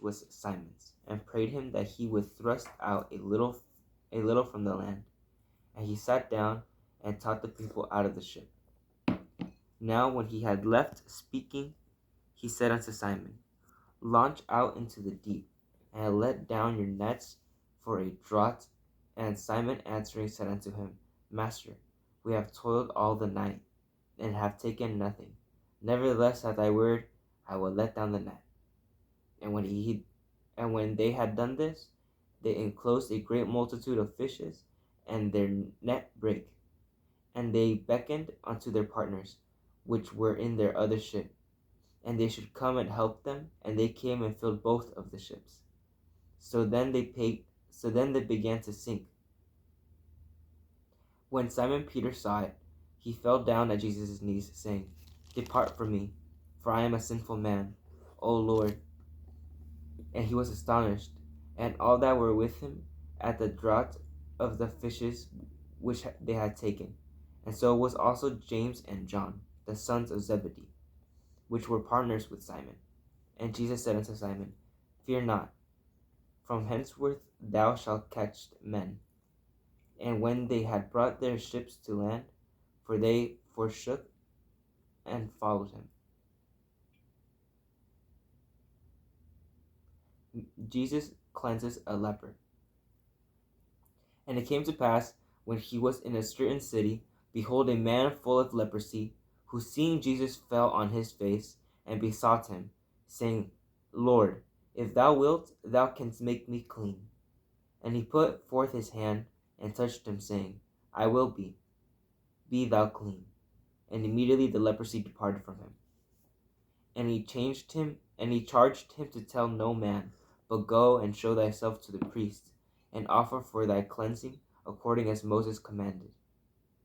was Simon's, and prayed him that he would thrust out a little from the land. And he sat down and taught the people out of the ship. Now when he had left speaking, he said unto Simon, Launch out into the deep, and let down your nets for a draught. And Simon answering said unto him, Master, we have toiled all the night, and have taken nothing. Nevertheless, at thy word, I will let down the net. And when they had done this, they enclosed a great multitude of fishes, and their net brake. And they beckoned unto their partners, which were in their other ship, and they should come and help them, and they came and filled both of the ships. So then they began to sink. When Simon Peter saw it, he fell down at Jesus' knees, saying, Depart from me, for I am a sinful man, O Lord. And he was astonished, and all that were with him, at the draught of the fishes which they had taken. And so was also James and John, the sons of Zebedee, which were partners with Simon. And Jesus said unto Simon, Fear not, from henceforth thou shalt catch men. And when they had brought their ships to land, for they forsook and followed him. Jesus cleanses a leper. And it came to pass, when he was in a certain city, behold, a man full of leprosy, who seeing Jesus fell on his face, and besought him, saying, Lord, if thou wilt, thou canst make me clean. And he put forth his hand, and touched him, saying, I will be thou clean. And immediately the leprosy departed from him. And he charged him to tell no man, but go and show thyself to the priest, and offer for thy cleansing according as Moses commanded,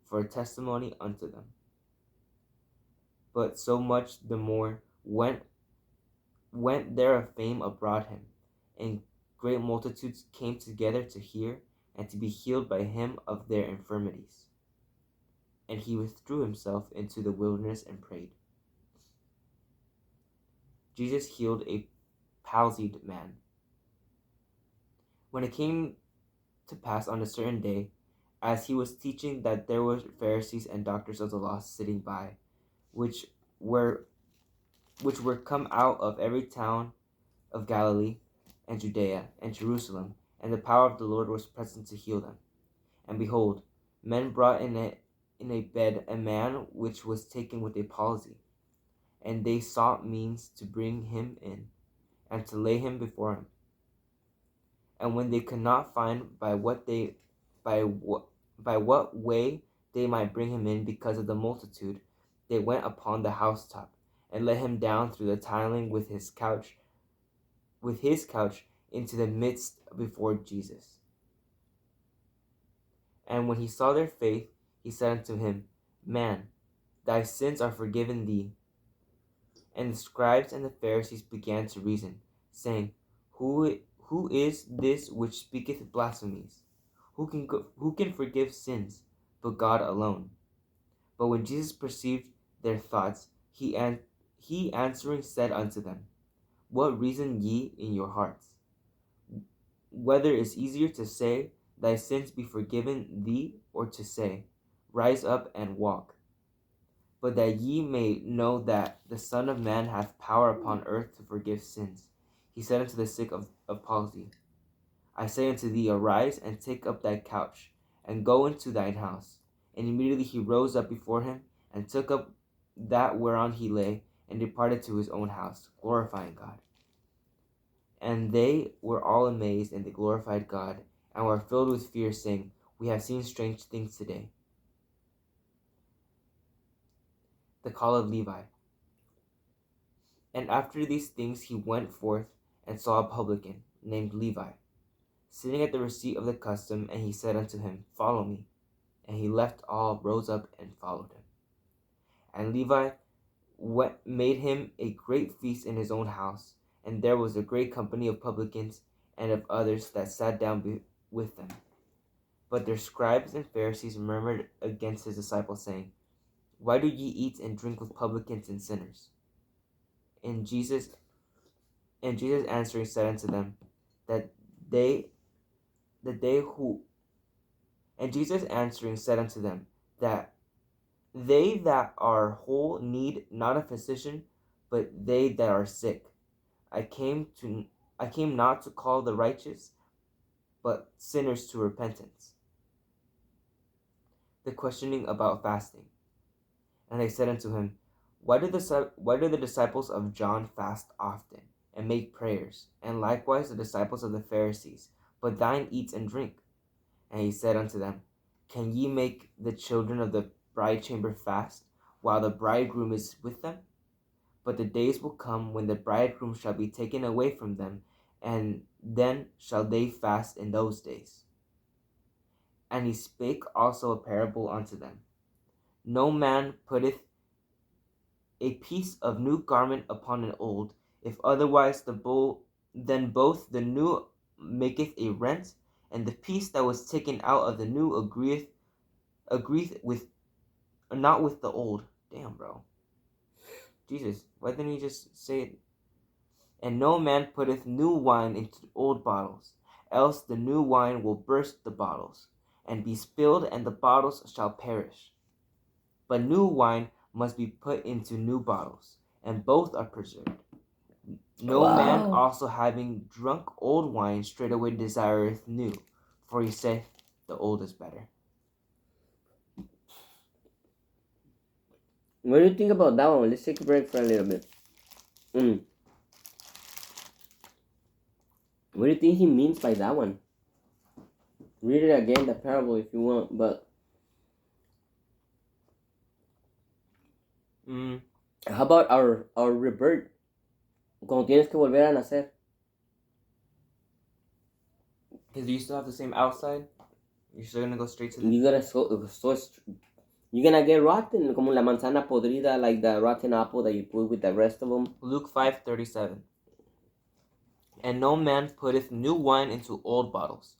for a testimony unto them. But so much the more went there a fame abroad him, and great multitudes came together to hear and to be healed by him of their infirmities. And he withdrew himself into the wilderness and prayed. Jesus healed a palsied man. When it came to pass on a certain day, as he was teaching, that there were Pharisees and doctors of the law sitting by, which were come out of every town of Galilee and Judea and Jerusalem, and the power of the Lord was present to heal them. And behold, men brought in a bed a man which was taken with a palsy, and they sought means to bring him in, and to lay him before him. And when they could not find by what way they might bring him in because of the multitude, they went upon the housetop, and let him down through the tiling with his couch into the midst before Jesus. And when he saw their faith, he said unto him, Man, thy sins are forgiven thee. And the scribes and the Pharisees began to reason, saying, Who is this which speaketh blasphemies? Who can forgive sins but God alone? But when Jesus perceived their thoughts, he answering said unto them, What reason ye in your hearts? Whether it is easier to say, Thy sins be forgiven thee, or to say, Rise up and walk. But that ye may know that the Son of Man hath power upon earth to forgive sins, he said unto the sick of palsy, I say unto thee, Arise, and take up thy couch, and go into thine house. And immediately he rose up before him, and took up that whereon he lay, and departed to his own house, glorifying God. And they were all amazed, and they glorified God, and were filled with fear, saying, We have seen strange things today. The call of Levi. And after these things he went forth, and saw a publican, named Levi, sitting at the receipt of the custom, and he said unto him, Follow me. And he left all, rose up, and followed him. And Levi made him a great feast in his own house, and there was a great company of publicans and of others that sat down with them. But their scribes and Pharisees murmured against his disciples, saying, Why do ye eat and drink with publicans and sinners? And Jesus And Jesus answering said unto them, that they who and Jesus answering said unto them, that they that are whole need not a physician, but they that are sick. I came not to call the righteous, but sinners to repentance. The questioning about fasting. And they said unto him, Why do the disciples of John fast often, and make prayers, and likewise the disciples of the Pharisees, but thine eats and drink? And he said unto them, Can ye make the children of the bride chamber fast, while the bridegroom is with them? But the days will come when the bridegroom shall be taken away from them, and then shall they fast in those days. And he spake also a parable unto them. No man putteth a piece of new garment upon an old, if otherwise then both the new maketh a rent, and the piece that was taken out of the new agreeth with not with the old. Damn, bro. Jesus, why didn't he just say it? And no man putteth new wine into old bottles, else the new wine will burst the bottles, and be spilled, and the bottles shall perish. But new wine must be put into new bottles, and both are preserved. No man also having drunk old wine straightway desireth new, for he saith, the old is better. What do you think about that one? Let's take a break for a little bit. What do you think he means by that one? Read it again, the parable, if you want, but how about our rebirth? Cuando tienes que volver a nacer. Because you still have the same outside? You're still gonna go straight to the... You're gonna get rotten, como la manzana podrida, like the rotten apple that you put with the rest of them. Luke 5:37. And no man putteth new wine into old bottles,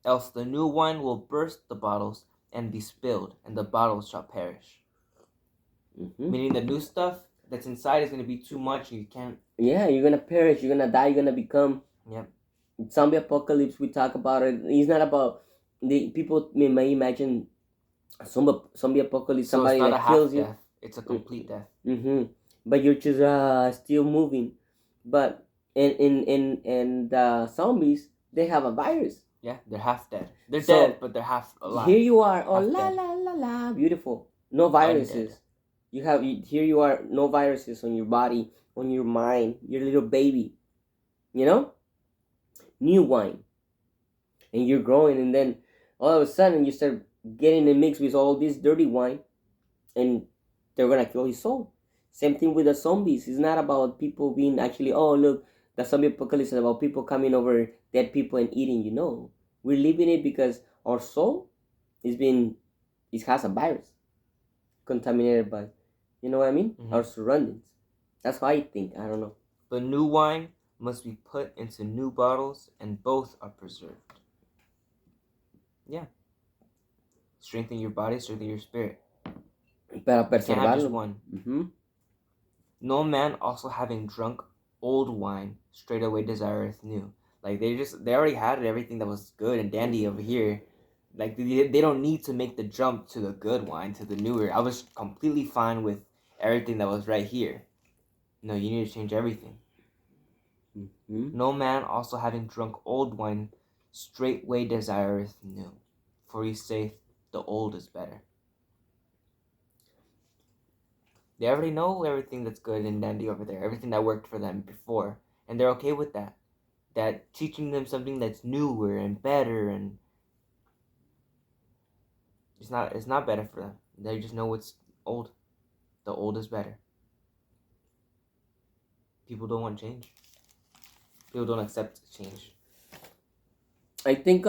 else the new wine will burst the bottles, and be spilled, and the bottles shall perish. Meaning the new stuff that's inside is going to be too much, and you can't... Yeah, you're going to perish, you're going to die, you're going to become... Yep. Zombie apocalypse, we talk about it. It's not about... People may imagine zombie apocalypse, so somebody that kills you. Death. It's a complete death. But you're just still moving. But in the zombies, they have a virus. Yeah, they're half dead. They're dead, but they're half alive. Here you are, oh la la la la, beautiful. No viruses. Here you are, no viruses on your body, on your mind, your little baby. You know? New wine. And you're growing, and then all of a sudden you start getting it mixed with all this dirty wine, and they're gonna kill his soul. Same thing with the zombies. It's not about people being actually, oh look, the zombie apocalypse is about people coming over dead people and eating. You know, we're living it because our soul it has a virus, contaminated by, you know what I mean, our surroundings. That's how I think. I don't know. But new wine must be put into new bottles, and both are preserved. Yeah. Strengthen your body, strengthen your spirit. Para preservarlo. One. No man also having drunk old wine straightway desireth new. Like they already had everything that was good and dandy over here. Like they don't need to make the jump to the good wine, to the newer. I was completely fine with everything that was right here. No, you need to change everything. No man also having drunk old wine straightway desireth new, for he saith, the old is better. They already know everything that's good and dandy over there, everything that worked for them before, and they're okay with that. That teaching them something that's newer and better, and it's not better for them. They just know what's old. The old is better. People don't want change. People don't accept change. I think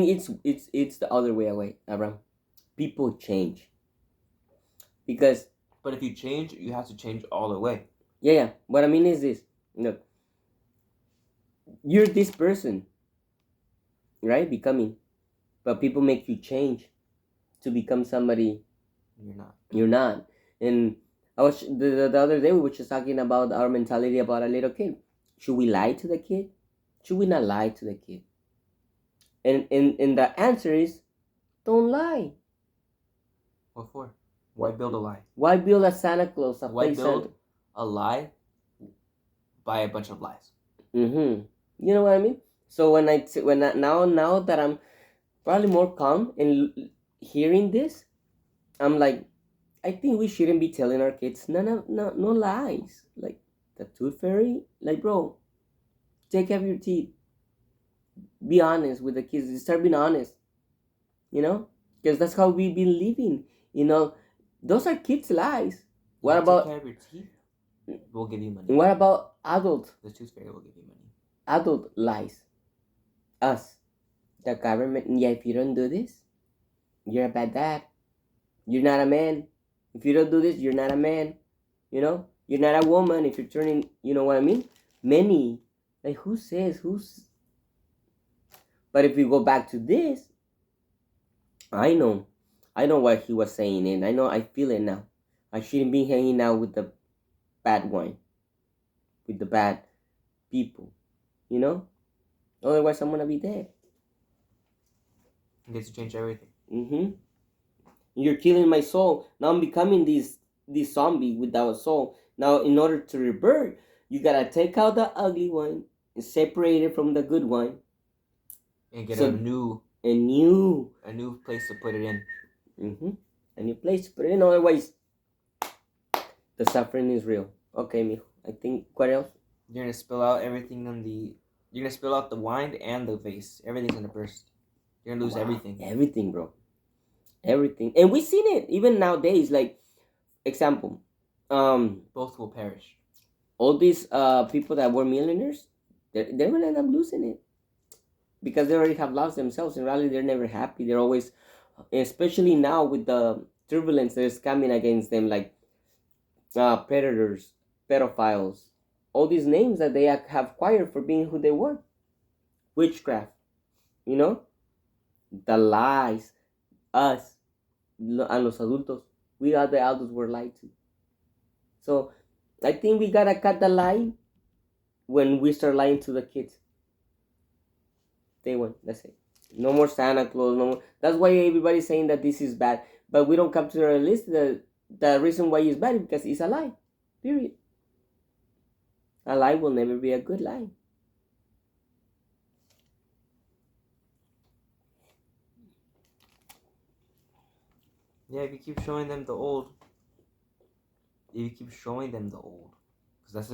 it's the other way away, Abraham. People change. Because... But if you change, you have to change all the way. Yeah. What I mean is this. Look. You're this person. Right? Becoming. But people make you change to become somebody you're not. You're not. And I was the other day we were just talking about our mentality about a little kid. Should we lie to the kid? Should we not lie to the kid? And the answer is don't lie. What for? Why build a lie? Why build a Santa Claus? Why build a lie by a bunch of lies? You know what I mean? So now that I'm probably more calm and hearing this, I'm like, I think we shouldn't be telling our kids no lies. Like the tooth fairy, like bro, take care of your teeth. Be honest with the kids. Start being honest. You know, because that's how we've been living. You know, those are kids' lies. What about take care of your teeth? We'll give you money. What about adult? The tooth fairy will give you money. Adult lies. Us, the government. Yeah, if you don't do this, you're a bad dad. You're not a man. If you don't do this, you're not a man. You know, you're not a woman. If you're turning, you know what I mean. Many, like who says who's. But if we go back to this, I know what he was saying, and I feel it now. I shouldn't be hanging out with the bad wine, with the bad people, you know. Otherwise, I'm gonna be dead. It gets to change everything. You're killing my soul. Now I'm becoming this zombie without a soul. Now, in order to rebirth, you gotta take out the ugly wine and separate it from the good wine, and get a new place to put it in. A new place to put it in. Otherwise, the suffering is real. Okay, mijo. I think what else? You're gonna spill out everything You're gonna spill out the wine and the vase. Everything's gonna burst. You're gonna lose everything. Everything, bro. Everything, and we've seen it even nowadays. Like, example, both will perish. All these people that were millionaires, they're gonna end up losing it because they already have lost themselves, and really they're never happy. They're always, especially now with the turbulence that is coming against them, like predators, pedophiles, all these names that they have acquired for being who they were. Witchcraft, you know, the lies, us, and los adultos, we are the adults were lied to. So I think we gotta cut the lie when we start lying to the kids. Day one, that's it. No more Santa Claus, no more. That's why everybody's saying that this is bad, but we don't come to the list. The reason why it's bad is because it's a lie. Period. A lie will never be a good lie. Yeah, if you keep showing them the old. Because that's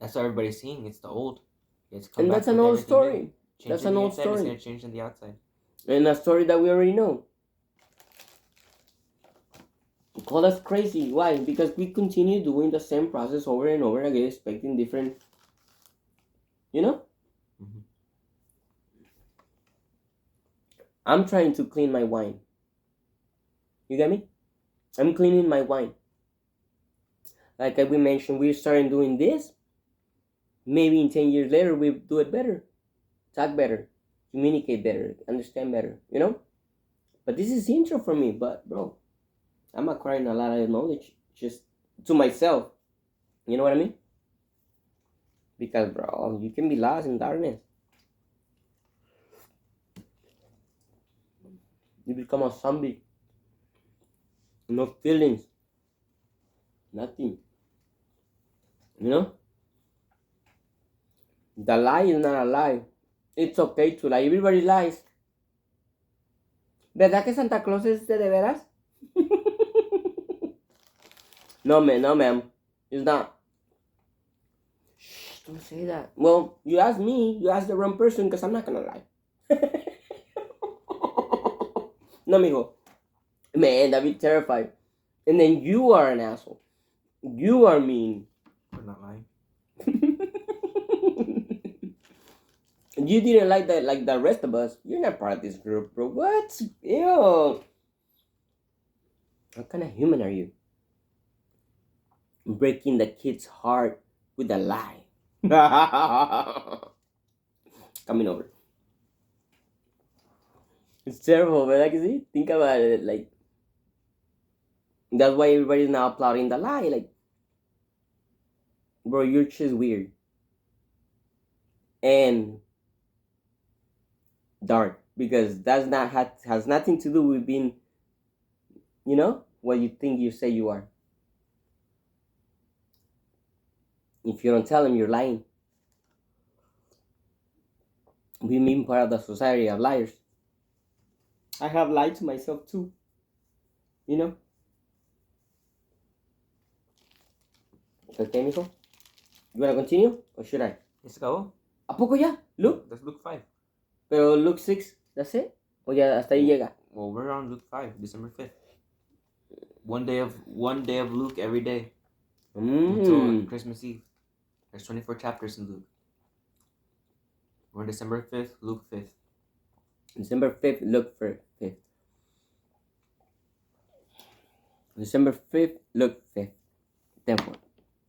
that's what everybody's seeing. It's the old. And that's an old story. That's an old story. It's gonna change on the outside. And a story that we already know. Call us crazy. Why? Because we continue doing the same process over and over again, expecting different. You know? I'm trying to clean my wine. You get me? I'm cleaning my wine. Like we mentioned, we're starting doing this. Maybe in 10 years later, we do it better. Talk better. Communicate better. Understand better. You know? But this is intro for me. But, bro, I'm acquiring a lot of knowledge just to myself. You know what I mean? Because, bro, you can be lost in darkness. You become a zombie. No feelings. Nothing. You know? The lie is not a lie. It's okay to lie. Everybody lies. ¿Verdad que Santa Claus es de veras? No, ma'am. It's not. Shh, don't say that. Well, you asked me. You asked the wrong person because I'm not going to lie. No, mijo. Man, that'd be terrified. And then you are an asshole. You are mean. I'm not lying. You didn't like that like the rest of us. You're not part of this group, bro. What? Ew. What kind of human are you? Breaking the kid's heart with a lie. Coming over. It's terrible, but like, see, think about it. Like, That's why everybody's now applauding the lie. Like, bro, you're just weird and dark, because that's not has nothing to do with being, what you think you say you are. If you don't tell them, you're lying. We mean part of the society of liars. I have lied to myself too. Okay, mijo. You wanna continue or should I? Let's go. ¿A poco ya? Luke? That's Luke 5. Pero Luke 6, that's it? O ya hasta ahí llega. Well, we're on Luke 5, December 5th. One day of Luke every day until Christmas Eve. There's 24 chapters in Luke. We're on December 5th, Luke 5th. December 5th, Luke 5th. December 5th, Luke 5th. 10-4.